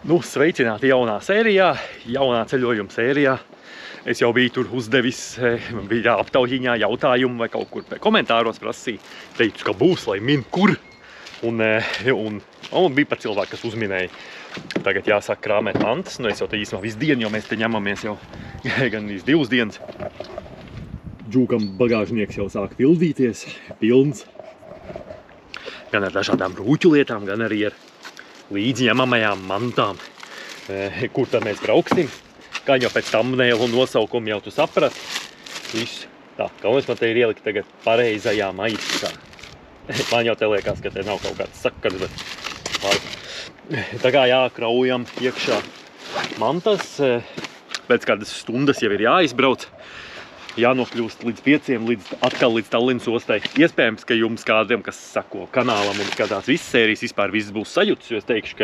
Nu, sveicināti jaunā sērijā, jaunā ceļojuma sērijā. Es jau biju tur uzdevis, bija aptaujiņā jautājumu vai kaut kur komentāros prasīja. Teicu, ka būs, lai min kur. Un bija pat cilvēki, kas uzminēja. Tagad jāsāk krāmēt mantas. Nu, es jau te īsumā visu dienu, jo mēs te ņemamies jau gan 2 dienas. Džūkam bagāžnieks jau sāk pildīties, pilns. Gan ar dažādām rūķu lietām, gan arī ar līdzi ņemamajām mantām. Kur tad mēs brauksim? Kā jau pēc thumbnaila un nosaukuma jau tu saprati. Viss. Tā, galvenais man te ir ielikt tagad pareizajā maisā. Man jau te liekas, ka te nav kaut kāds sakars, bet tā kā jākraujam iekšā mantas. Pēc kādas stundas jau ir jāizbrauc. Jānokļūst līdz 5, atkal līdz Tallinas ostai. Iespējams, ka jums kādiem, kas sako kanālam un skatās visas sērijas, vispār viss būs sajūtas, jo es teicu,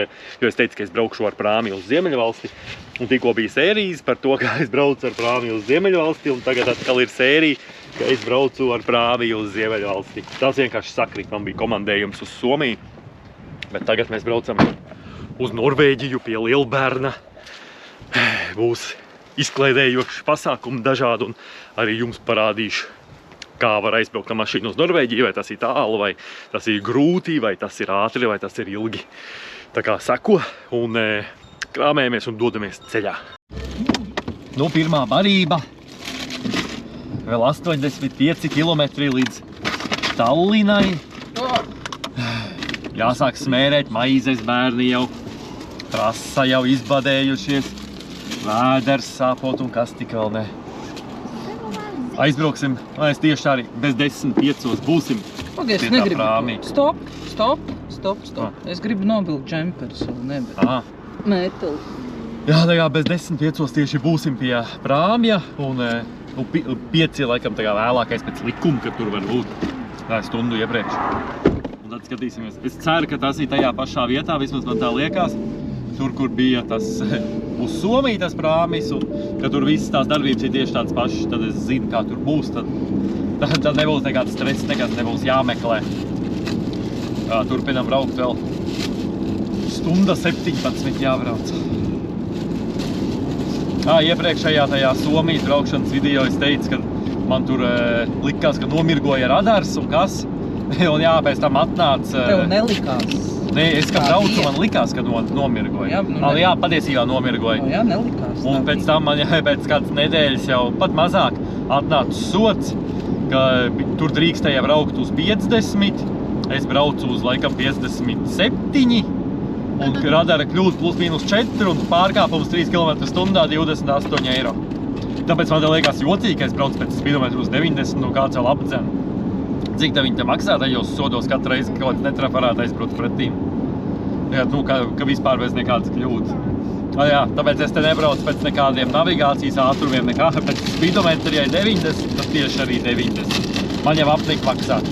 ka es braukšu ar prāmi uz Ziemeļvalsti. Un tikko bija sērijas par to, kā es braucu ar prāmi uz Ziemeļvalsti, un tagad atkal ir sērija, ka es braucu ar prāmi uz Ziemeļvalsti. Tas vienkārši sakrīt, man bija komandējums uz Somiju, bet tagad mēs braucam uz Norvēģiju pie Lielbērna. Būs izklaidējoši pasākumi dažādi, un arī jums parādīšu, kā var aizbraukt ar mašīnu uz Norvēģiju, vai tas ir tālu, vai tas ir grūti, vai tas ir ātri, vai tas ir ilgi. Tā kā seko un krāmējamies un dodamies ceļā. Nu, pirmā barība. Vēl 85 kilometri līdz Tallinai. Jāsāk smērēt maizes, bērni jau trasa jau izbadējušies. Vēders sāpot un kas tik vēl ne. Aizbrauksim, mēs tieši arī bez 10:05 būsim pie tā prāmī. Stop. Es gribu nobilkt džemperus un neberu. Mēteli. Jā, tā kā bez 10:05 tieši būsim pie prāmja un 5 laikam tā kā vēlākais pēc likuma, ka tur var būt stundu iepriekš. Un tad skatīsimies. Es ceru, ka tas ir tajā pašā vietā, vismaz man tā liekas. Tur, kur bija tas uz Somiju tas prāmis, un ka tur visas tās darbības ir tieši tādas pašas, tad es zinu, kā tur būs, tad nebūs nekāds stress, nekas nebūs jāmeklē. Turpinam braukt vēl 1:17 jābrauc. Iepriekšējā tajā Somijas braukšanas video es teicu, ka man tur likās, ka nomirgoja radars un kas, un jā, pēc tam atnāca... Tev nelikās? Nē, es kā braucu, man likās, ka nomirgoja. Jā, patiesībā nomirgoja. Jā, nelikās. Un pēc tam man pēc kādas nedēļas jau pat mazāk atnāca sots, ka tur drīkstēja braukt uz 50. Es braucu uz laikam 57. Un radara kļūst +/-4 un pārkāpums 3 km/h 28 eiro. Tāpēc man te liekas jocīgi, ka es braucu pēc spidometru uz 90 un kāds vēl apdzen. Cik te viņi te maksā tajos sodos katru reizi, ka kaut kāds netraparāta aizbrauc pretīm. Jā, nu, ka vispār bez nekādas kļūdas. Jā, tāpēc es te nebraucu pēc nekādiem navigācijas ātrumiem, nekā pēc spidometrijai 90, tad tieši arī 90. Man jau apnika maksāt.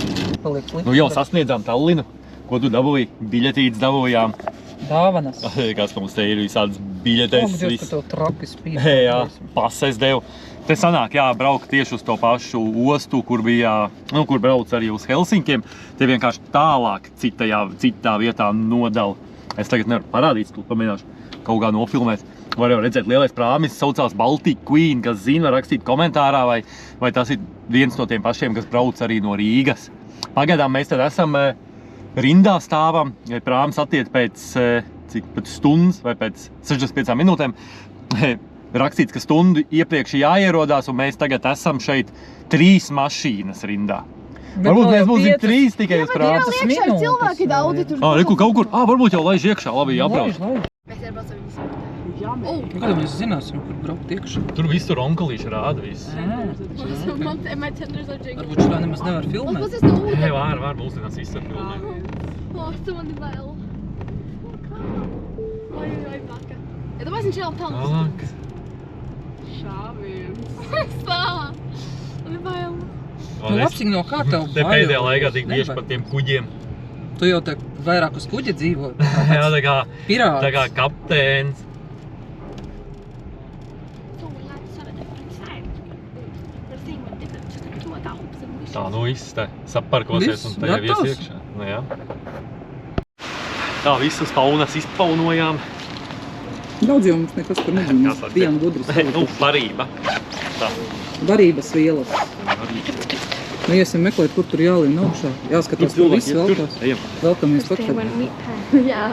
Nu jau sasniedzām Tallinu. Ko tu dabūji? Biļetītes dabūjām. Dāvanas. Kāds, ka mums te ir visādas biļetes. Ka tev traki spīd. Jā, pases devu. Te sanāk, jā, braukt tieši uz to pašu ostu, kur bija, kur brauc arī uz Helsinkiem. Te vienkārši tālāk citā vietā nodala. Es tagad nevaru parādīt, tu pamēģināšu kaut kā nofilmēt. Var jau redzēt, lielais prāmis saucās Baltic Queen, kas zina, var rakstīt komentārā, vai tas ir viens no tiem pašiem, kas brauc arī no Rīgas. Pagaidām mēs tad esam rindā stāvam, ja prāmis attiet pēc stundas vai pēc 65 minūtēm. Rakstīts, ka stundu iepriekš jāierodās, un mēs tagad esam šeit 3 mašīnas rindā. Varbūt mēs būsim 3 tikai uz prātas. Jā, iekšā ir cilvēki daudzi tur. Reku kaut kur, varbūt jau laiž iekšā, labi jābrauc. Mēs iebraucam visi. Kādā mēs zināsim, kur braukt iekšā? Tur visur onkalīši rāda viss. Varbūt šitā nemaz nevar filmēt. Var, mūsdienās viss var filmēt. Tu mani vēl. Oj, baka. Ja domāsim šajā pelnas. Šāviem. Stā. Man ir bail. Tu lapsīgi no kā tev bail? Te pēdējā laikā tik bieži par tiem kuģiem. Tu jau te vairāk uz kuģa dzīvo. Jā, tā kā pirāts. Tā kā kaptēns. Tā, nu viss te saparkosies un te jau vies iekšā. Nu jā. Tā, visas paunas izpaunojām. Daudz jau mums nekas tur nebija. Mēs bijām gudri. Nu, varība. Tā. Varības vielas. Nu, iesim meklēt, kur tur jālien augšā. Jāskatās, tur viss velkās. Velkamies pakaļ. Jā.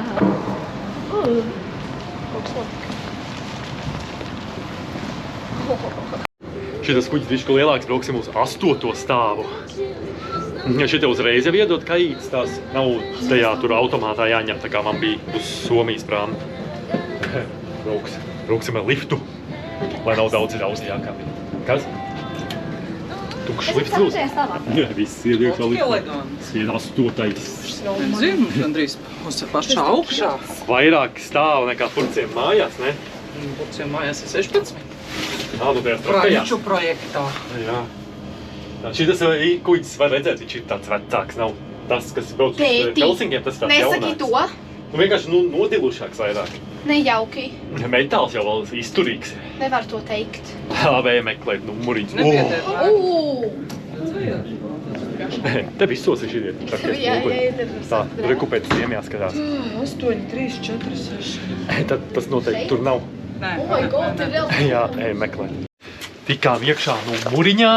Šitas kuģis bišķi lielāks, brauksim uz 8. stāvu. Ja šitie uzreiz jau iedod kaītes, tās nav tajā tur automātā jāņem, tā kā man bija uz Somijas prāma. Brauksim ar liftu, lai nav daudz jākāpj. Kas? Tukšs lifts būs? Jā, viss ied iekšā liftā. Ied 8. Zinu, gandrīz uz pašā augšā. Vairāk stāvu nekā Purciem mājās, ne? Purciem mājās ir 16. Nu tajās trakajās. Praļču projektā. Jā. Šitas kuģis var redzēt, viņš ir tāds vecāks, nav tas, kas brauc uz Helsingiem, tas tāds jaunāks. Nesaki to. Nu vienkārši nodilušāks vairāk. Nejauki. Metāls jau vēl izturīgs. Nevar to teikt. Vēja meklēt numuriņus. Nepietiek. Te visos ir šitie trakie numuri. Tā, rekupēt tiem jāskatās. 8, 3, 4, 6. Tad tas noteikti tur nav. Nē. Oh my god, tur vēl. Jā, meklēt. Tikām iekšā numuriņā.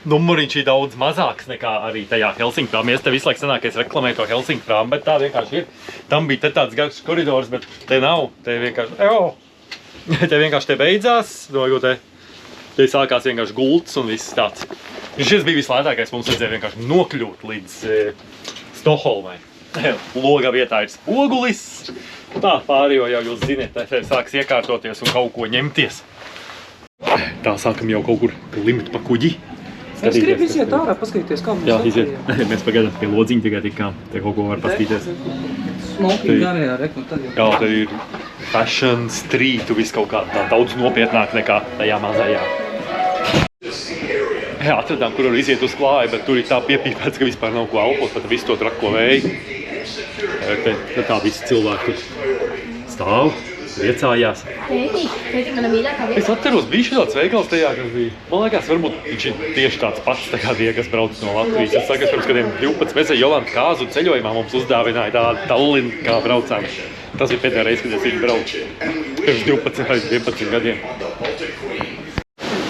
Numuriņš ir daudz mazāks nekā arī tajā Helsingprāmā. Es te visu laiku sanāk, ka es reklamēju to Helsingprāmu, bet tā vienkārši ir. Tam bija te tāds garš koridors, bet te nav. Te vienkārši te beidzās, te sākās vienkārši gults un viss tāds. Šis bija vislētākais, mums vajadzēja vienkārši nokļūt līdz Stokholmai. Loga vietā ir spogulis. Tā pārējo jau jūs ziniet, te sāks iekārtoties un kaut ko ņemties. Tā sākam jau kaut kur limt pa kuģi. Es gribu iziet ārā, paskatīties, kā mums iziet. Mēs pagaidām pie lodziņa tikai tikām. Te kaut ko var pastīties. Smoking garajā, reku, tad jau. Jā, te ir fashion street, viss kaut kā tā daudz nopietnāk nekā tajā mazajā. Jā, atradām, kur var iziet uz klāju, bet tur ir tā piepīpēts, ka vispār nav ko elpot, pat visu to trako vēju. Te tā visi cilvēki tur stāv. Priecājās. Tēti, mana mīļākā vieta. Es atceros, bija šī tāds veikals tajā, kas bija. Man liekas, varbūt viņš ir tieši tāds pats, tā kā tie, kas brauc no Latvijas. Es saku, pirms kādiem 12 mēs ar Jolantu Kāzu ceļojumā mums uzdāvināja tādu Tallinu, kā braucām. Tas bija pēdējā reize, kad es viņu braucu. Pirms 12 vai 11 gadiem.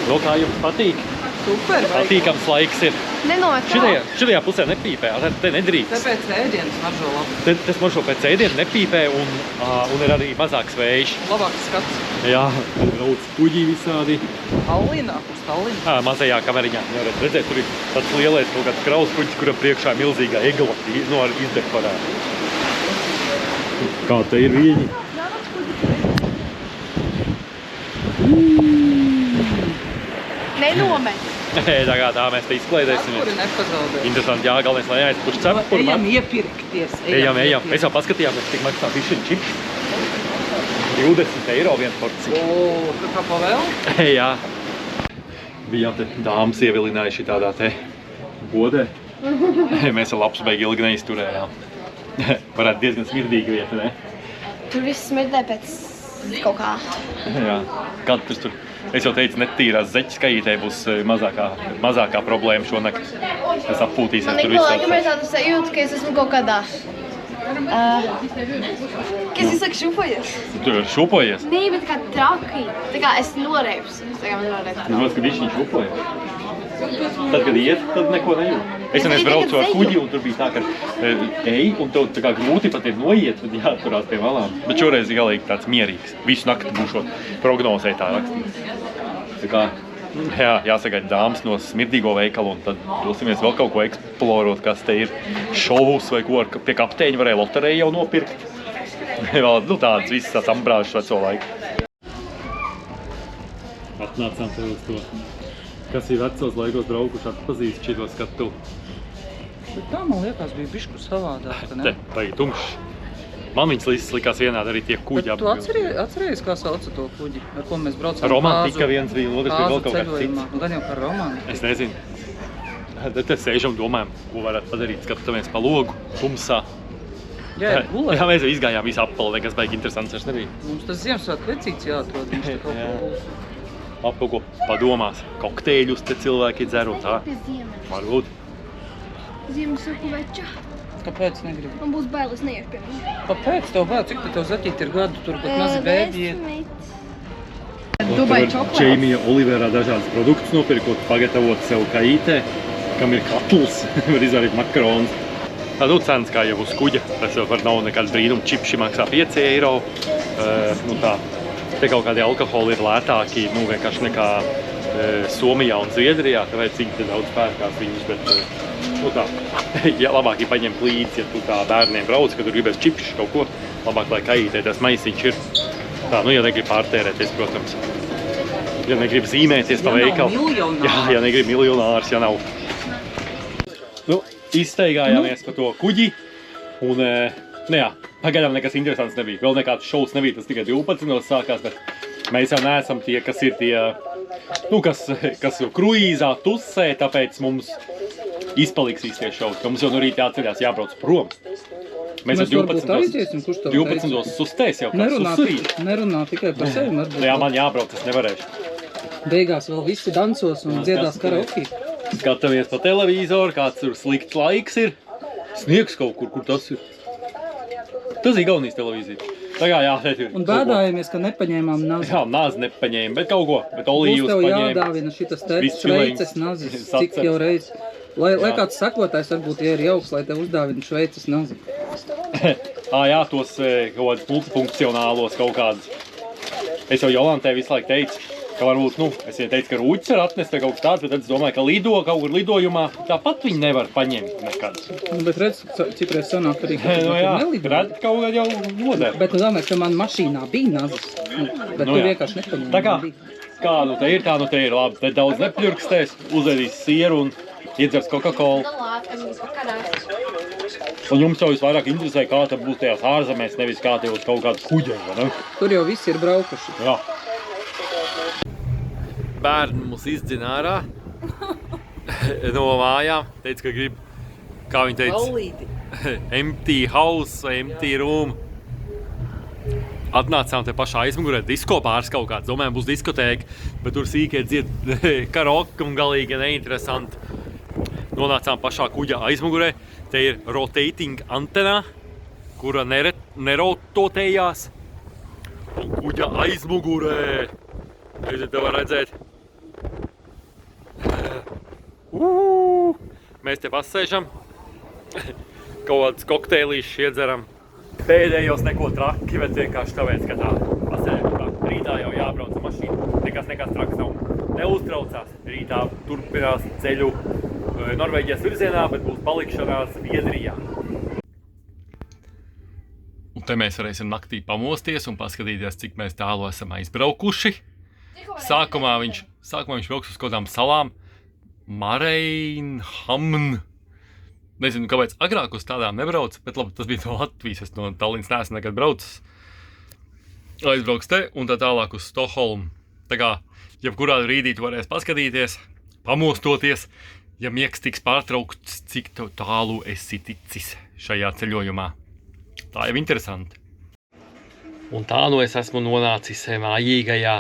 No kā jums patīk? Super, vai? Patīkams laiks ir. Nenometā. Šitajā pusē nepīpē, te nedrīkst. Tāpēc ēdienas maržo labi. Te smaržo pēc ēdiena nepīpē un ir arī mazāks vējš. Labāks skats. Jā, brauc kuģī visādi. Tallinā, uz Tallinu. Mazajā kameriņā. Nevarat redzēt, tur ir tāds lielais kaut kāds kraus kuģis, kuram priekšā milzīgā egla ar izdekorētu. Kā te ir viņi? Nenomet. Tā mēs te izklaidēsimies. Cepuri nepazaudē. Interesanti, jā, galvenais, lai jāizpuš cepuri. Ejam iepirkties. Ejam. Mēs jau paskatījāmies, cik maksā fish and chips. 20 eiro viena porcija. Kā pa vēl? Jā. Bijām te dāmas ievilinājuši tādā te bodē. Mēs ar labs beigi ilgi neizturējām. Varētu diezgan smirdīga vieta, ne? Tur viss smirdē pēc kaut kā. Jā. Katrs tur, es jau teicu, netīrās zeķis kaītē būs mazākā problēma šonakt. Es apūtīsies Man tur ik pa visu. laikam ir tāda sajūta, ka es esmu kaut kādā. Kas es saku šūpojies? Tu šūpojies? Nē, bet kā traki. Tā kā es norēpsu. Tā kā man nevarētu. Es domāju, ka viņš šūpoja. Tad, kad iet, tad neko nejūt. Es braucu ar kuģi un tur bija tā, ka ej un tev tā kā grūti pat ir noiet, tad jāatturās pie valām. Bet šoreiz ir galīgi tāds mierīgs. Visu nakti būšot prognozē tā rakstīts. Tā kā, jāsagaida dāmas no smirdīgo veikalu un tad dosimies vēl kaut ko eksplorot, kas te ir šovus vai ko, pie kapteiņa varēja loterēju jau nopirkt. Vēl, tāds viss tāds ambrāžs veco laiku. Atnācām tev uz to. Kas ir vecos laikos braukuši atpazīst šito skatu. Bet tā, man liekas, bija bišku savādāk, ne? Te, tā ir tumšs. Man viņas likās vienādi arī tie kuģi Bet tu atceries, kā sauca to kuģi, ar ko mēs braucām Romantika viens bija, un otrs bija vēl kaut kāds cits. Gan jau par romantiku. Es nezinu. Te sēžam domājam, ko varētu padarīt, skatāmies pa logu, tumsā. Jā, gulēt. Jā, mēs jau izgājām visu apali, nekas baigi interesants vairs nebija. Mums tas Ziemassvētku vecīts jāatrod, viņš te kaut ko. Kaut ko padomās, kokteļus te cilvēki dzer un tā. Varbūt. Ziemassvētku veča. Kāpēc negribu? Man būs bail, es neiešu pie viņa. Kāpēc tev vēl? Cik tev zaķīt ir gadu? Tur pat mazi bēbi iet. Dubai čokolāds. Džeimija Oliverā dažādas produktus nopirkot, pagatavot sev kaitē, kam ir katls, var izvarīt makaronus. Tā cenas kā jau uz kuģa, tas jau nav nekāds brīnums, čipši maksā 5 eiro. Te kaut kādi alkoholi ir lētāki, vienkārši nekā Somijā un Zviedrijā, tāpēc cik te daudz pērkās viņus, bet ja labāk ir paņemt līdzi, ja tu tā bērniem brauc, kad tur gribēs čipši kaut ko, labāk, lai kaitē tas maisiņš ir. Tā, ja negrib pārtērēties, protams. Ja negrib zīmēties pa veikalu. Ja negrib miljonārs, ja nav. Izsteigājāmies pa to kuģi, un, pagaidām nekas interesants nebija. Vēl nekāds šovs nebija, tas tikai 12. sākās, bet mēs jau neesam tie, kas ir tie, kas kruīzā tusē, tāpēc mums izpaliks īstie šovs, ka mums jau no rīta jāceļās jābrauc prom. Mēs jau 12. sustēs jau kā susrīt. Nerunā tikai par sevi, varbūt. Jā, man jābrauc, es nevarēšu. Beigās vēl visi dansos un dziedās karaoke. Skatāmies pa televizoru, kāds tur slikts laiks ir. Sniegs kaut kur tas ir. Tas ir Igaunijas televīzija. Tā kā šeit ir. Un bēdājamies, ka nepaņēmām nazi. Jā, nazi nepaņēma, bet kaut ko. Bet olīvus paņēma. Būs tev jādāvina šitas te Šveices nazis, cik jau reiz. Lai kāds sekotājs varbūt, ja ir jauks, lai tev uzdāvina Šveices nazi. Jā, tos kaut kādus multifunkcionālos kaut kādus. Es jau Jolantē visu laiku teicu, ka varbūt, es viņai teicu, ka rūķis var atnest vai kaut kas tāds, bet tad es domāju, ka kaut kur lidojumā tāpat viņi nevar paņemt nekad. Bet redz, cik reiz sanāk arī, ka nelido. Redz, kaut kā jau nodēr. Bet domāju, ka man mašīnā bija nazis, bet tu vienkārši nepaņēmi. Tā kā, te ir, te ir labi, te daudz nepļurkstēs, uzvedīs sieru un iedzers Coca-Cola. Un jums jau visvairāk interesē, kā tad būs tajās ārzemēs, nevis kā tajos kaut kādu kuģiem, vai ne? Tur jau visi ir braukuši. Jā. Bērni mūs izdzina ārā no mājām. Teica, ka grib, kā viņi teica, empty house vai empty room. Atnācām te pašā aizmugurē, disko pāris kaut kāds. Domājām, būs diskotēka, bet tur sīkie dzied karaoke un galīgi neinteresanti. Nonācām pašā kuģa aizmugurē. Te ir rotating antenā, kura nerototējās. Un kuģa aizmugurē. Te var redzēt. Mēs te pasēžam. Kaut kādus kokteilīšus iedzeram. Pēdējos neko traki, bet vienkārši tāpēc, ka tā pasēžam. Rītā jau jābrauc mašīna. Nekas traks nav. Neuztraucās. Rītā turpinās ceļu Norvēģijas virzienā, bet būs palikšanās Zviedrijā. Un te mēs varēsim naktī pamosties un paskatīties, cik mēs tālu esam aizbraukuši. Sākumā viņš brauks uz kaut kādām salām. Mareinhamn. Nezinu, kāpēc agrāk uz tādām nebrauc, bet labi, tas bija no Latvijas, es no Tallinas neesmu nekad braucis. Aizbrauks te un tā tālāk uz Stokholmu. Tā kā, jebkurā brīdī tu varēs paskatīties, pamostoties, ja miegs tiks pārtraukts, cik tālu esi ticis šajā ceļojumā. Tā jau interesanti. Un tā es esmu nonācis mājīgajā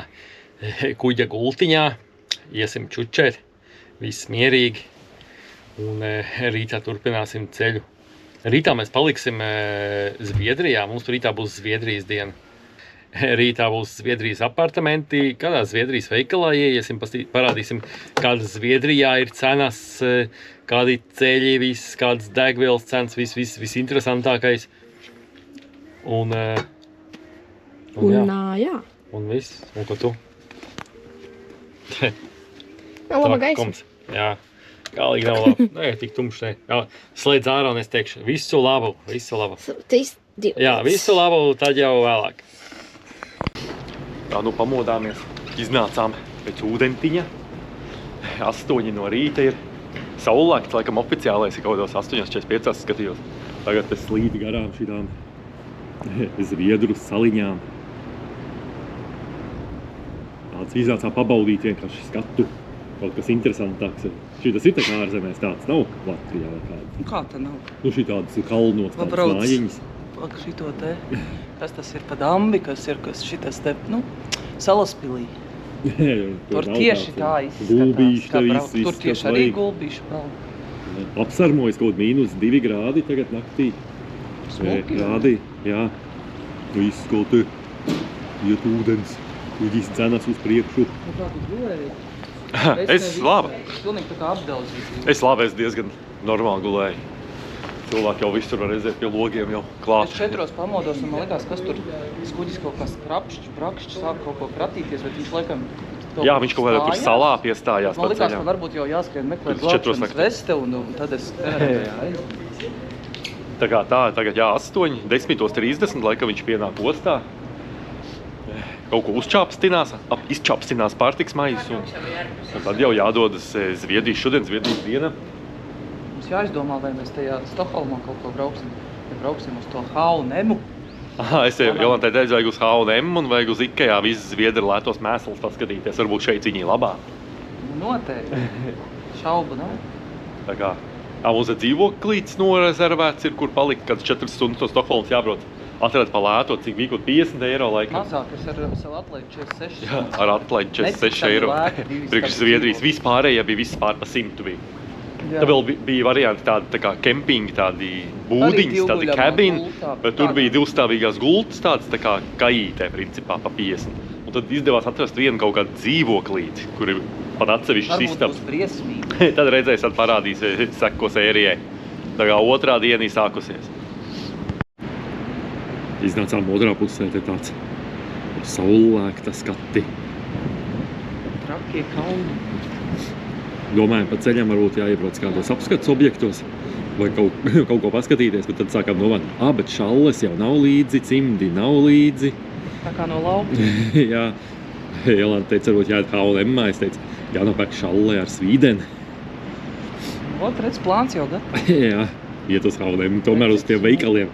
kuģa gultiņā. Iesim čučēt, viss mierīgi. Un rītā turpināsim ceļu. Rītā mēs paliksim Zviedrijā. Mums rītā būs Zviedrijas diena. Rītā būs Zviedrijas apartamenti. Kādā Zviedrijas veikalā ieiesim, parādīsim, kādas Zviedrijā ir cenas, kādi ceļi, kādas degvielas cenas, viss interesantākais. Un jā. Un viss. Un ko tu? Laba gaisa. Jā. Galīgi nav labi. Nē, tik tumšs ne. Jā, slēdz ārā un es teikšu, visu labu. Jā, visu labu, tad jau vēlāk. Tā, pamodāmies. Iznācām pēc ūdentiņa. 8 no rīta ir. Saulēkts, laikam oficiālais ir kaut kādos 8:45 skatījos. Tagad es slīdu garām šitām Zviedru saliņām. Tāds iznācām pabaudīt vienkārši skatu. Kaut kas interesantāks. Šitas ir tā kā ārzemēs, tāds nav Latvijā vai kāds. Kā tā nav? Šitādas kalnos, tādas mājiņas. Laka šito te, kas tas ir pa dambi, kas šitas te, Salaspilī. Tur tieši tā izskatās, kā braukt. Tur tieši arī gulbīši braukt. Apsarmojas kaut -2 grādi tagad naktī. Smuki. Rādi, jā. Viss kaut te iet ūdens. Kuģis cenas uz priekšu. Nu kā tu gulēji? Es labi. Pilnīgi tā kā apdaudzis. Es labi, es diezgan normāli gulēju. Cilvēki jau visur var redzēt pie logiem jau klāt. Es 4 pamodos un man liekas, kas tur skuģis kaut kas brakšķi sāk kaut ko kratīties, bet viņš laikam Jā, viņš kaut kādā tur salā piestājās Man pa likās, ka ceļam. varbūt jau jāskrien meklēt Pēc 4 glābšanas veste un tad es Tā kā tā, tagad jā, 10:30, laikam viņš pienāk ostā. Kaut ko izčāpstinās pārtiks maisu. Un tad jau jādodas Zviedrijas, šodien Zviedrijas diena. Mums jāizdomā, vai mēs tajā Stokholmā kaut ko brauksim. Ja brauksim uz to H&M. Aha, es Jolantai teicu, vajag uz H&M un vajag uz Ikea visas Zviedri lētos mēslus paskatīties. Varbūt šeit viņi labā. Noteikti. Šaubu nav. Tā kā mums dzīvoklīts norezervēts ir, kur palikt kāds 4 stundas no Stokholmas jābrauc. Atrast pa lēto, cik bija kaut 50 eiro laikam. Mazāk, es ar sev atlaidu 46. Jā, ar atlaidi 46 eiro. Priekš Zviedrijas vispārējie bija viss pār pa 100 bija. Tā vēl bija varianti tādi tā kā kempingi, tādi būdiņas, tādi cabini, bet tur bija 2stāvīgās gultas tādas tā kā kajītē principā pa 50. Un tad izdevās atrast vienu kaut kādu dzīvoklīti, kur ir pat atsevišķs istabs. Varbūt būs briesmīgi. Tad redzēs, tad parādīs seko sērijai. Tā kā otrā diena sākusies. Iznācām otrā pusē, te tāds saulēkta skati. Trakie kalni. Domājam, pa ceļam varbūt jāiebrauc kādos apskates objektos vai kaut ko paskatīties, bet tad sākām domāt, bet šalles jau nav līdzi, cimdi nav līdzi. Tā kā no lauka. Jā, Jolanta teica, varbūt jāiet H&M, es teicu, jānopērk šalle ar svīdeni. Ot, redz, plāns jau gatavs. Jā, iet uz H&M, tomēr uz tiem veikaliem,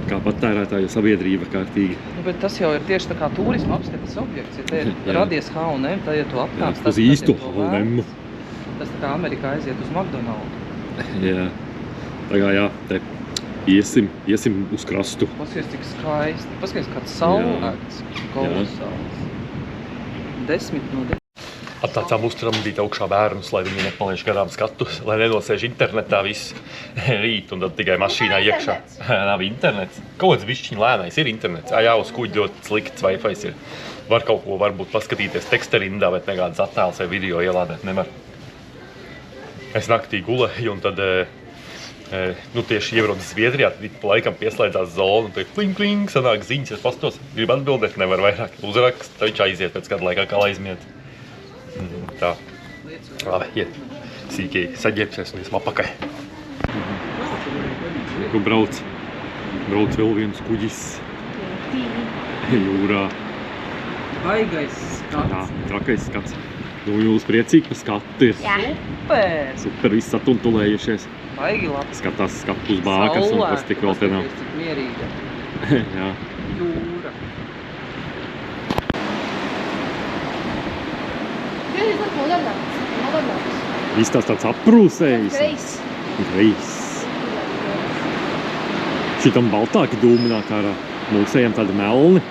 kā patērētāju sabiedrība kārtīgi. Nu, bet tas jau ir tieši tā kā turisma apskates objekts. Ja te ir radies H&M, tad, ja tu apkāps, uz īstu H&M. Tas tā kā Amerikā aiziet uz McDonald's. Jā, tā kā jā, te iesim uz krastu. Paskaties, cik skaisti. Paskaties, kāds saulēkts. Kolosāls. 10 no 10. Atnācām uztramdīt augšā bērnus, lai viņi nepalaiž garām skatus, lai nenosēž internetā visu rīt un tad tikai mašīnā iekšā. Nav internets. Kaut kāds višķiņ lēnais ir internets. Jā, uz kuģi ļoti slikts Wi-Fi ir. Var kaut ko varbūt paskatīties teksterindā, bet nekādas attēls vai video ielādēt nevar. Es naktī gulēju un tad tieši iebraucu Zviedrijā, tad pa laikam pieslēdzās zona un tad kling, sanāk ziņas, es pastos, gribu atbildēt, nevar vairāk uzrakst, tad viņš aiziet pēc kāda laikā, kā aizmiet. Tā. Labi, iet. Sīkīgi saģēpsies un iesim apakai. Kur brauc vēl viens kuģis jūrā. Baigais skats. Jā, trakais skats. Nu, jūs priecīgi pa skatu ir. Super! Super, viss satuntulējušies. Baigi labi. Skatās skatu uz bākas un kas tik vēl te nav. Cik mierīga. Jā. Jūra. Viss tāds aprūsējis. Greis. Šitam baltāki dūminā kā ar mūsējiem tādi melni.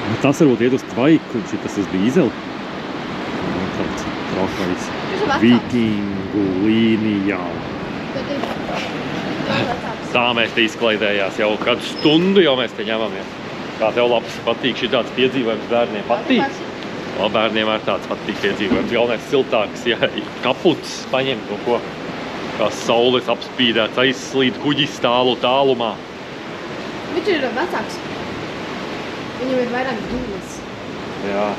Bet tas varbūt iet uz tvaiku un šitas uz dīzeli. Tāds trakais vikingu līnijā. Tā mēs te izklaidējās jau kādu stundu, jau mēs te ņemamies. Kā tev labs patīk šitāds piedzīvojums bērniem? Patīk? O, bērniem ar tāds patīk piedzīvojums. Galvenais siltāks, ja kaputs paņem to ko. Kā saules apspīdēts, aizslīd kuģis tālumā. Viņš ir vecāks. Viņam ir vairāk dūmas. Jā.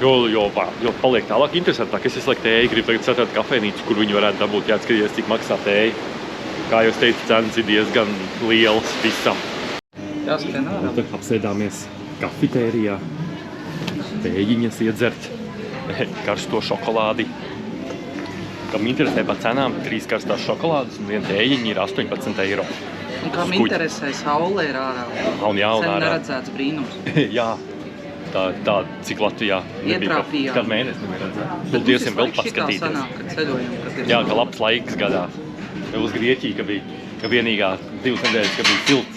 Jo paliek tālāk interesantāk. Es visu laiku tēju gribu tagad satāt kafejnīcu, kur viņi varētu dabūt. Jāatskaties, cik maksā tēja. Kā jūs teicu, cenas ir diezgan lielas visam. Jāskrien ārā. Tad apsēdāmies kafitērijā. Tējiņas iedzert. Karsto šokolādi. Kam interesē pa cenām, 3 karstās šokolādes un 1 tējiņi ir 18 eiro. Un kam interesē, saule ir ārā. Un jauna Sen ārā. neredzēts brīnums. Jā. Tā, cik Latvijā nebija kādu mēnesi nebija redzēt. Tad iesim vēl paskatīties. Jā, ka labs laiks gadās. Uz Grieķiju, ka vienīgā 2 nedēļas, ka bija silts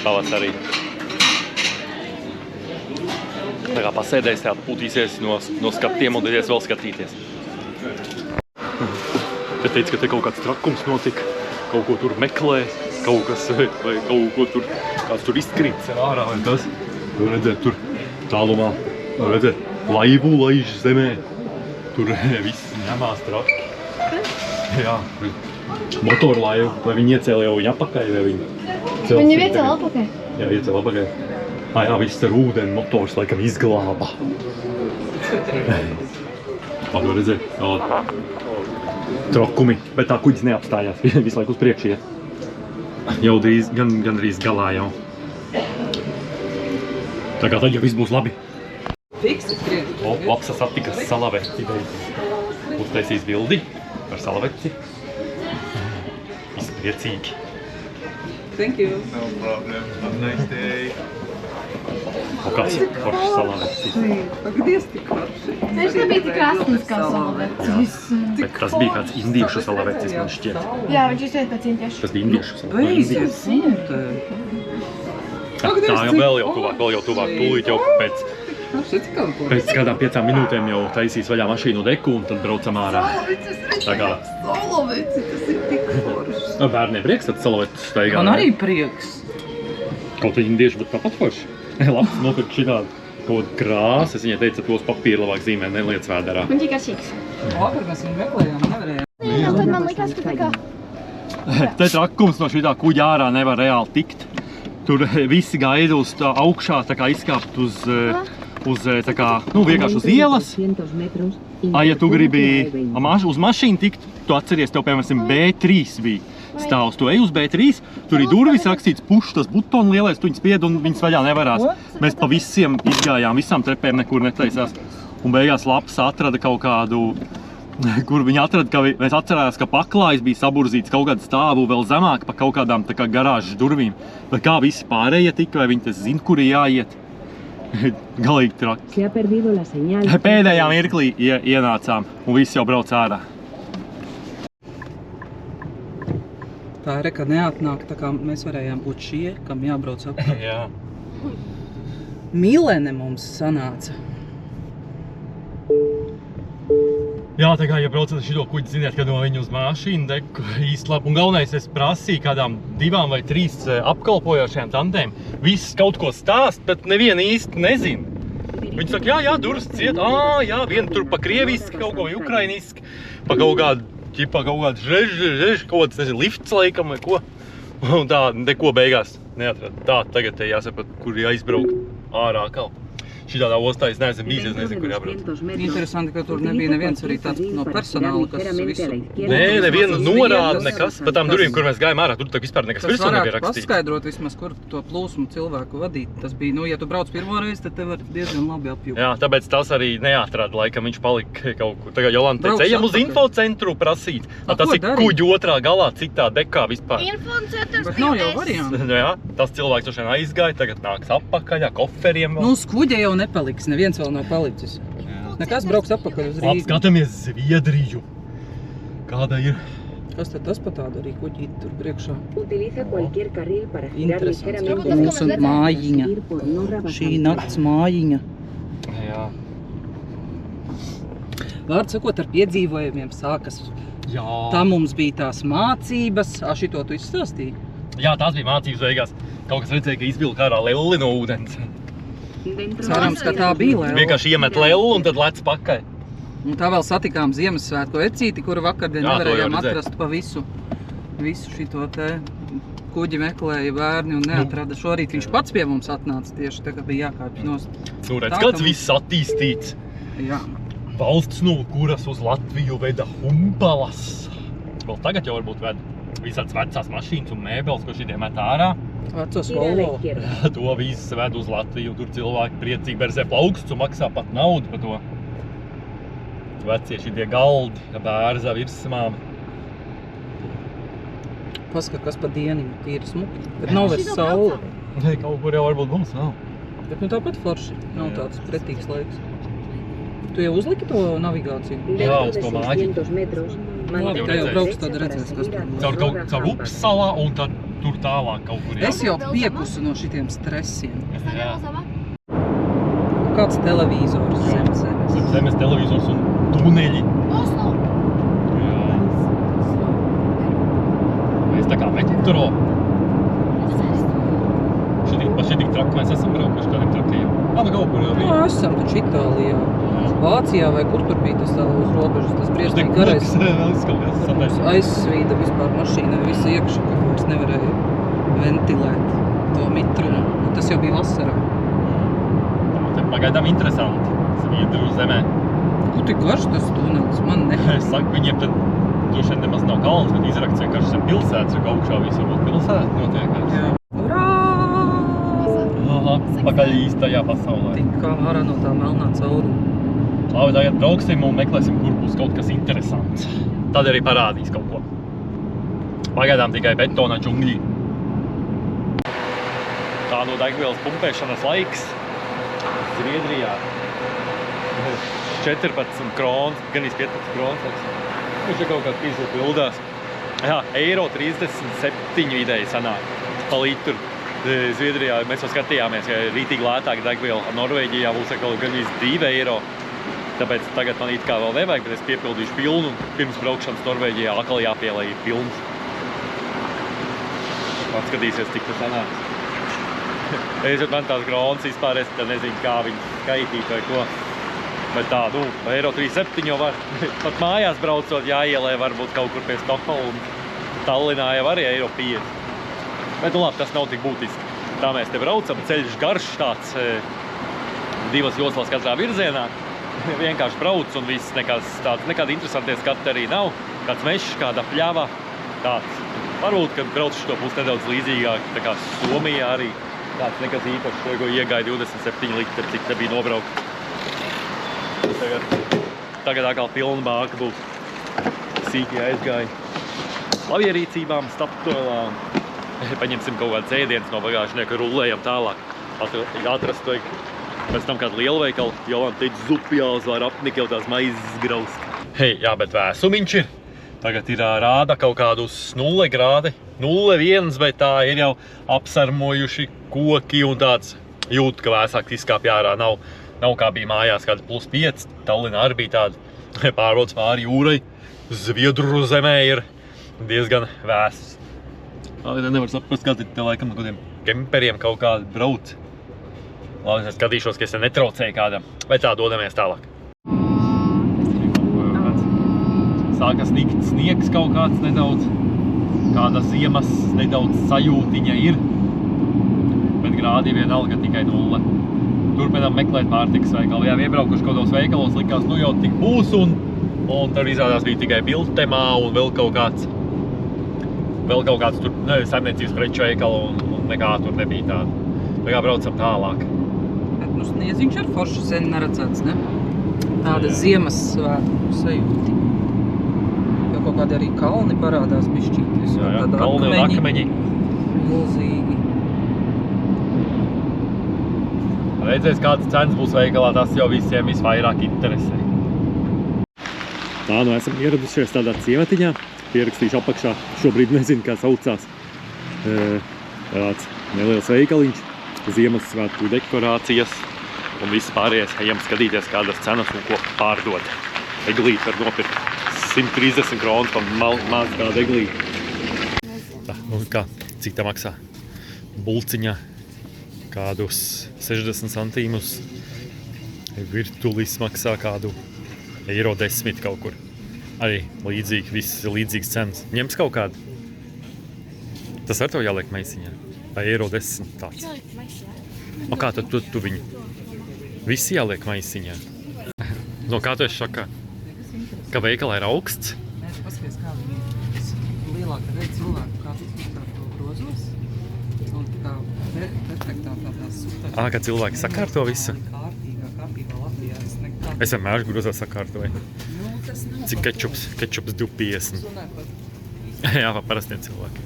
pavasarī. Tā kā pasēdēs, tā putīsies no skatiem un dodies vēl skatīties. Bet teica, ka te kaut kāds trakums notika, kaut ko tur meklē, kaut kas, vai kaut ko tur, kāds tur izkrīts ārā vai kas. Tur redzēt, tur tālumā, redzēt, laivu laiž zemē. Tur viss ņemās traki. Jā, motorlaivu, vai viņi iecēla jau viņu apakaļ, vai viņi cēla? Viņi iecēla apakaļ. Jā, iecēla apakaļ. Jā, viss ar ūdeni motors laikam izglāba. Labi, redzēt, trakumi, bet tā kuģis neapstājās, visu laiku uz priekšu iet. Jau drīz, gandrīz galā jau. Tā kā tad jau viss būs labi. Fiksi skrien. Lapsa satika salaveci. Uztaisīs bildi par salaveci. Visi priecīgi. Thank you. No problem. Have a nice day. Un kāds foršs salaveci. Pagadies tik forši. Viņš nebija tik krasnis kā salavecis. Bet tas bija kāds indiešu salavecis, man šķiet. Jā, viņš izsēt pēc indiešu. Tas bija indiešu salavecis. Beidzies. Tā jau vēl jau tuvāk. Tūlīt jau pēc kādām 5 minūtēm jau taisīs vaļā mašīnu deku un tad braucam ārā. Tā kā Salaveci, tas ir tik forši. bērniem prieks, tad salavecis staigā. Man arī prieks. Kaut arī indieši, bet tāpat forši. Labs nopirkt šitādu kaut kādu krāsu. Es viņai teicu, tos papīru labāk zīmē, neliec vēderā. Viņš ir garšīgs. Vakar mēs viņu meklējām, nevarējām. Jā, tad man likās, ka tā kā... Te trakums no šitā kuģa ārā nevar reāli tikt. Tur visi gaida uz tā augšā, tā kā izkāpt uz tā kā, vienkārši uz ielas. Ja tu gribi uz mašīnu tikt, tu atceries, tev, piemēram, B3 bija stāvs. Tu ej uz B3, tur ir durvis rakstīts puš, tas butonu lielais, tu viņas spied un viņas vaļā nevarās. Mēs pa visiem izgājām, visām trepēm nekur netaisās. Un beigās lapas atrada kaut kādu, kur viņi atrada, ka mēs atcerējās, ka paklājs bija saburzīts kaut kādu stāvu vēl zemāk pa kaut kādām tā kā garāžas durvīm. Bet kā visi pārējie tika, vai viņi tas zina, kur ir jāiet? Galīgi traki. Pēdējā mirklī ienācām un visi jau brauc ārā. Tā ir, ka neatnāk, tā kā mēs varējām būt šie, kam jābrauc apkārt. Jā. Milene mums sanāca. Jā, tā kā, ja braucat ar šito kuģi, ziniet, ka no viņu uz mašīnu deku īsti labi. Un galvenais, es prasīju kādām 2 vai 3 apkalpojošajām tantēm. Viss kaut ko stāst, bet neviena īsti nezin. Viņi saka, jā, durvis ciet, jā, viena tur pa krieviski, kaut ko ukrainiski, pa kaut kādu, kaut kāds, nezinu, lifts laikam vai ko. Un tā, neko beigās neatrada. Tā, tagad te jāsaprot, kur jāizbraukt ārā atkal. Šitādā ostā es neesmu bijis, es nezinu, kur jābrauc. Interesanti, ka tur nebija neviens arī tāds no personāla, kas visu... Nē, neviena norāda nekas, pa tām durvīm, kur mēs gājām ārā, tur tā vispār nekas virsū nebija rakstīts. Tas varētu paskaidrot vismaz, kur to plūsmu cilvēku vadīt. Tas bija, ja tu brauc pirmo reizi, tad te var diezgan labi apjūt. Jā, tāpēc tas arī neatrada, laikam viņš palika kaut kur. Tagad Jolanta teica, ejam uz infocentru prasīt. Tas ir kuģi otrā galā, citā dekā vispār. Infocentrs Bet nav jau varianti. Jā, tas cilvēks jau šeit aizgāja, tagad nāks apakaļ, koferiem vēl. Nu, uz kuģa jau nepaliks, neviens vēl nav palicis. Nekas brauks apakaļ uz Rīgu. Skatāmies Zviedriju. Kāda ir? Kas tad tas pa tādu arī kuģīt tur priekšā? Interesants. Mūsu mājiņa. Šī nakts mājiņa. Jā. Vārds sakot, ar piedzīvojumiem sākas. Jā. Tā mums bija tās mācības. Šito tu izstāstīji? Jā, tās bija mācības beigās. Kaut kas redzēja, ka izvilka ārā lelli no ūdens. Cerams, ka tā bija lēla. Vienkārši iemet lelli un tad lec pakaļ. Un tā vēl satikām Ziemassvētku ecīti, kuru vakardien Jā, to jau nevarējām redzēju. atrast pa visu šito te kuģi meklēja bērni un neatrada. Šorīt viņš pats pie mums atnāca tieši tā, ka bija jākāpj nost. Nu, redz, Tā, kāds ka viss attīstīts. Jā. Valsts, no kuras uz Latviju veda humbalas. Vēl tagad jau varbūt ved visāds vecās mašīnas un mēbeles, ko šitie met ārā. Vecos Volvo. To viss ved uz Latviju, tur cilvēki priecīgi berzē plauksts un maksā pat naudu par to. Vecie šitie galdi, bērza virsmām. Paskat, kas pa dieniņu tīri smuki. Bet nav vairs saule. Kaut kur jau varbūt mums nav. Bet nu tāpat forši. Nav tāds pretīgs laiks. Tu jau uzliki to navigāciju? Jā, uz to māju. Labi, te jau brauks, tad redzēs, kas tur būs. Caur Upsalā un tad tur tālāk kaut kur. Es jau piekusu no šitiem stresiem. Jā. Kāds televīzors zem zemes. Zemes televizors un tuneļi. Oslo! Jā. metro. Šitīgi traki mēs esam braukuši kādiem trakiem. Nu kaut kur jau bija. Nu, esam taču Itālijā. Vācijā vai kur tur bija tas tā uz robežas, tas briesmīgi garais. Aizsvīda vispār mašīna, visa iekšā, ka vairs nevarēja ventilēt to mitrumu. Tas jau bija vasarā. Tā pagaidām interesanti. Zviedru zemē. Ko tik garš tas tunelis? Man ne. Es saku, viņiem tad droši vien nemaz nav kalns, bet izrakts vienkārši zem pilsētas, jo augšā visu varbūt pilsēta notiekās. Jā. Urā! Aha, pakaļ īstajā pasaulē. Tikām ārā no tā melnā cauruma. Labi, tagad brauksim un meklēsim, kur būs kaut kas interesants. Tad arī parādīs kaut ko. Pagaidām tikai betona džungļi. Tā no degvielas pumpēšanas laiks Zviedrijā. 14 kronas, gan 15 kronas. Viņš ir kaut kāds pīsli pildās. Jā, eiro 37 vidēji sanāk pa litru. Zviedrijā mēs jau skatījāmies, ka rītīgi lētāk degviela. Norvēģijā būs atkal gan 2 eiro. Tāpēc tagad man it kā vēl nevajag, bet es piepildīšu pilnu. Pirms braukšanas Norvēģijā atkal jāpielai pilns. Atskatīsies, cik tas sanāks. Es man tās kronas vispār, es nezinu, kā viņas skaitīt vai ko. Bet tā, nu, eiro 37 jau var. Pat mājās braucot jāielē varbūt kaut kur pie Stokholmas. Tallinā jau arī eiro 5. Bet, nu labi, tas nav tik būtiski. Tā mēs te braucam, ceļš garš tāds 2 joslas katrā virzienā. Vienkārši brauc un viss, nekādi interesantie skati arī nav. Kāds mešs, kāda pļava, tāds. Varbūt, kad braucu to būs nedaudz līdzīgāk, tā kā Somijā arī. Tāds nekas īpašs, ko iegāja 27 litri, cik te bija nobraukt. Tagad atkal pilna bāka būs. Sīki aizgāja labierīcībām, staptoilām. Paņemsim kaut kādu ēdienas no bagāžnieka, rullējam tālāk. Atrast vajag pēc tam kādu lielveikalu. Jolanta teica, zupu jāuzvar apnik, jau tās maizes graust. Hei, jā, bet vēsumiņš ir. Tagad ir rāda kaut kādus 0 grādi, 0,1, bet tā ir jau apsarmojuši koki un tāds jūt, ka vēsāks izkāpj ārā. Nav kā bija mājās kāda +5. Tallinā arī bija tāda pārrodas pāri jūrai. Zviedru zemē ir diezgan vēss. Labi, nevar saprast, kā te laikam no kādiem kemperiem kaut kādi brauc. Labi, es skatīšos, ka es te netraucēju kādam. Bet tā, dodamies tālāk. Sākas nikt sniegs kaut kāds nedaudz. Kāda ziemas nedaudz sajūtiņa ir. Bet grādi vienalga tikai 0. Turpinām meklēt pārtikas veikalu. Jā, iebraukuši kaut kādos veikalos, likās, nu jau tik būs un tur izrādās bija tikai Biltemā un vēl kaut kāds tur saimniecības preču veikalu un nekā tur nebija tāda. Tā kā braucam tālāk. Bet nu snieziņš ar foršu sen neredzēts, ne? Tāda Ziemassvētku sajūti. Jo kaut kādi arī kalni parādās bišķīt. Jā, kalni un akmeņi. Milzīgi. Redzēs, kādas cenas būs veikalā, tas jau visiem visvairāk interesē. Tā, nu esam ieradušies tādā ciematiņā. Pierakstīšu apakšā, šobrīd nezinu, kā saucās. Tāds neliels veikaliņš, Ziemassvētku dekorācijas un viss pārējais. Ejam skatīties, kādas cenas un ko pārdot. Eglīti var nopirkt 130 kronas pa maz kādu eglīti. Tā, nu kā, cik tā maksā? Bulciņā kādus 60 centīmus. Virtulis maksā kādu eiro 10 kaut kur. Arī līdzīgi, viss līdzīgs cenas. Ņems kaut kādu. Tas ar to jāliek maisiņā. Vai eiro 10 tāds. O kā tad tu viņu? Visi jāliek maisiņā. No kā tu esi šakā? Ka veikalā ir augsts? Nē, tu paskaties, kā viņi lielāka redz cilvēku, kā tu to grozos. Un kā perfektā tā super. Kā cilvēki sakārto visu? Kārtīgā Latvijā. Es vienmēr grozos sakārtoju. Cik kečups? Kečups 2,50. Jā, pa parastiem cilvēkiem.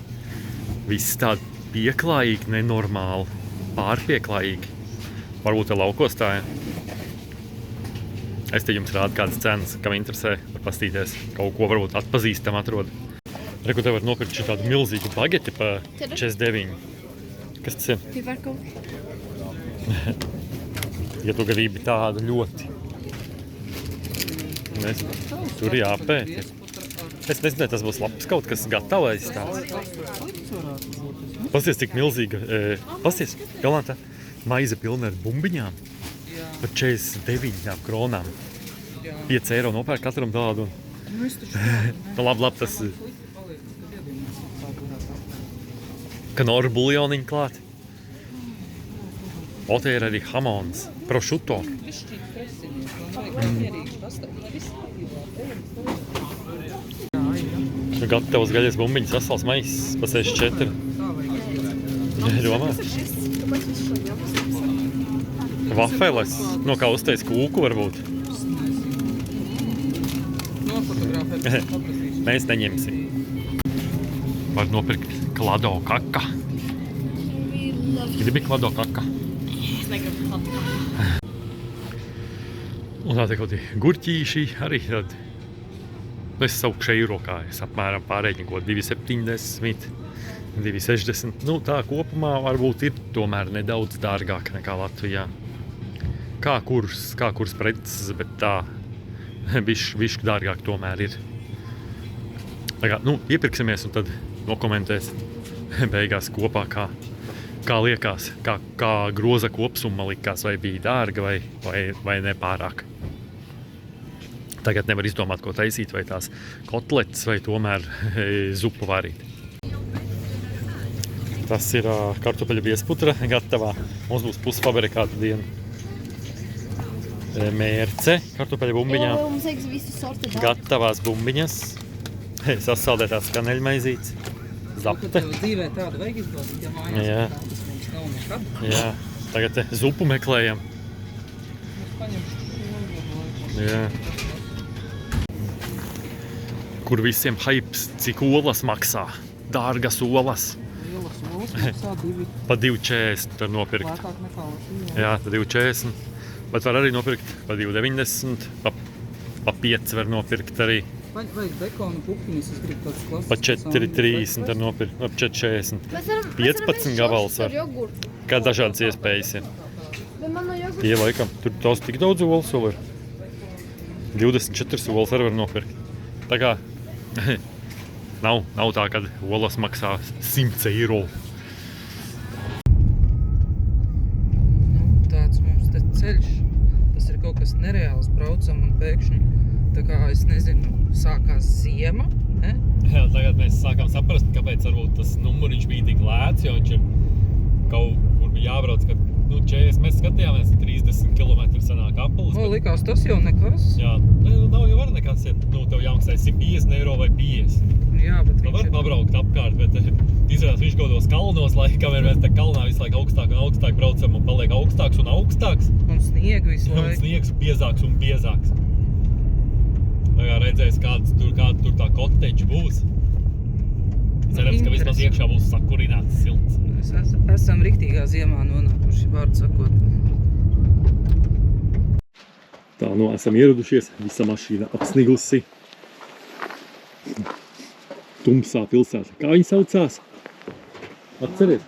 Viss tādi pieklājīgi, nenormāli, pārpieklājīgi. Varbūt te laukos tā, ja? Es te jums rādu kādas cenas, kam interesē, var pastīties. Kaut ko varbūt atpazīstam atrod. Reku, te var nopirkt tādu milzīgu bageti pa 49. Kas tas ir? Piparkūki. Ja tu gribi tādu ļoti. Tur jāpēt. Es nezinu, vai tas būs labs kaut kas gatavais tāds. Pasties, cik milzīga. Pasties, Jolanta, maize pilna ar bumbiņām. Par 49 kronām. 5 eiro nopērk katram tādu. Nu, es taču Nu, labi, tas kanoru buljoniņu klāt. O, te ir arī hamons, prosciutto. Gatavs gaļas bumbiņas, sasals maiss, pa 64. Domā? Vafeles, no kā uztais kūku varbūt. Mēs neņemsim. Var nopirkt klado kaka. Gribi klado kaka? Es negribu klāt. Un tā kaut kādi gurķīši arī tad. Es saukšu eiro, kā es apmēram pārēķinu kaut 2,70, 2,60. Nu, tā kopumā varbūt ir tomēr nedaudz dārgāk nekā Latvijā. Kā kurs preces, bet tā bišķi dārgāk tomēr ir. Tā kā, nu, iepirksimies un tad nokomentēs beigās kopā, kā liekas, kā groza kopsumma likās, vai bija dārga vai nepārāk. Tagad nevar izdomāt, ko taisīt, vai tās kotletes, vai tomēr zupu varīt. Tas ir kartupeļu biezputra gatavā. Mums būs pusfabrikāta diena. Mērce kartupeļu bumbiņām. Mums vajag visu sorti. Gatavās bumbiņas. Sasaldētās kanēļmaizītes. Zapte. Tev dzīvē tādu vajag izbaudīt, ja mājās Jā. tādas mums nav nekad. Jā. Tagad zupu meklējam. Mēs paņemšu. Jā. Kur visiem hypes, cik olas maksā. Dārgas olas. Lielas olas maksā 2. Pa 2,40 var nopirkt. Lētāk nekā Latvijā. Jā, pa 2,40. Bet var arī nopirkt pa 2,90. Pa 5 var nopirkt arī. Vajag bekonu pupiņas, es gribu tādus klasiskus. Pa 4,30 var nopirkt. Pa 4,40. 15 gabals var. Kā dažādas iespējas ir. Bet man no jogurta. Tie laikam, tur tās tik daudz olas var. 24 olas arī var nopirkt. Tā kā nav tā, kad olas maksā 100 eiro. Nu, tāds mums te ceļš. Tas ir kaut kas nereāls, braucam un pēkšņi, tā kā, es nezinu, sākās ziema, ne? Jā, tagad mēs sākām saprast, kāpēc varbūt tas numuriņš bija tik lēts, jo viņš ir kaut kur bija jābrauc, kad, nu, 40, mēs skatījāmies 30 km sanāk Aplis. O, likās, tas jau nekas. Jā, nav jau var nekas, ja tev jāmaksā 150 eiro vai 50. Jā, bet Tu var pabraukt apkārt, bet izrādās viņš kaut kādos kalnos, lai kamēr mēs te kalnā visu laiku augstāk un augstāk braucam un paliek augstāks un augstāks. Un sniegu visu Un laiku. sniegs biezāks un biezāks. Tā kā redzēs, kāda tur tā kotedža būs. Cerams, ka vismaz iekšā būs sakurināts silts. Mēs esam riktīgā ziemā nonākuši, vārdu sakot. Tā, nu, esam ieradušies, visa mašīna apsnigusi. Tumsā pilsēta. Kā viņi saucās? Atceries?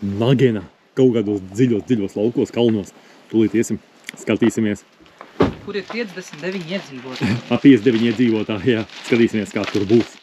Nagena. Kaut kādos dziļos laukos, kalnos. Tūlīt iesim, skatīsimies. Kur ir 59 iedzīvotāji. 59 iedzīvotāji, jā. Skatīsimies, kā tur būs.